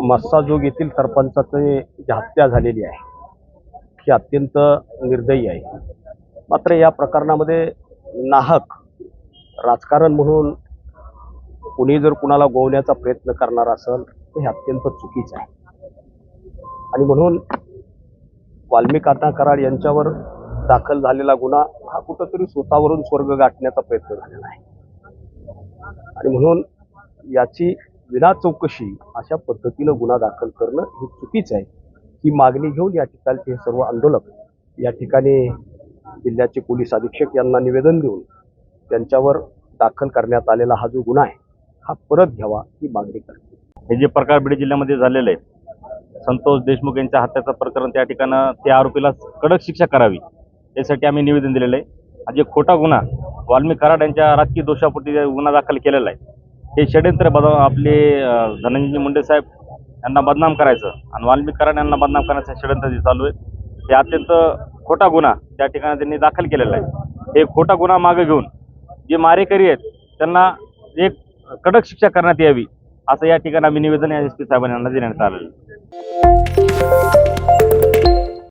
मस्साजोग येथील सरपंचाची जी हत्या झालेली आहे ही अत्यंत निर्दयी आहे. मात्र या प्रकरणामध्ये नाहक राजकारण म्हणून कुणी जर कुणाला गोवण्याचा प्रयत्न करणार असेल तर हे अत्यंत चुकीचं आहे. आणि म्हणून वाल्मिक अण्णा कराड यांच्यावर दाखल झालेला गुन्हा हा कुठंतरी स्वतःवरून स्वर्ग गाठण्याचा प्रयत्न झालेला आहे. आणि म्हणून याची विना चौकशी अशा पद्धतीनं गुन्हा दाखल करणं हे चुकीचं आहे. ही मागणी घेऊन या ठिकाणचे सर्व आंदोलक या ठिकाणी जिल्ह्याचे पोलीस अधीक्षक यांना निवेदन देऊन त्यांच्यावर दाखल करण्यात आलेला हा जो गुन्हा आहे हा परत घ्यावा ही मागणी करते. हे जे प्रकार बीड जिल्ह्यामध्ये झालेले आहे, संतोष देशमुख यांच्या हत्याचं प्रकरण, त्या ठिकाणं त्या आरोपीला कडक शिक्षा करावी यासाठी आम्ही निवेदन दिलेलं आहे. हा जे खोटा गुन्हा वाल्मिक कराड यांच्या राजकीय दोषापोटी गुन्हा दाखल केलेला आहे, हे षड्यंत्र आपले धनंजय मुंडे साहेब यांना बदनाम करायचं आणि वाल्मिक कराड यांना बदनाम करण्याचं षड्यंत्र जे चालू आहे हे अत्यंत खोटा गुन्हा त्या ठिकाणी त्यांनी दाखल केलेला आहे. हे खोटा गुन्हा मागे घेऊन जे मारेकरी आहेत त्यांना एक कडक शिक्षा करण्यात यावी असं या ठिकाणी आम्ही निवेदन एस पी साहेबांना देण्यात आलेलं आहे.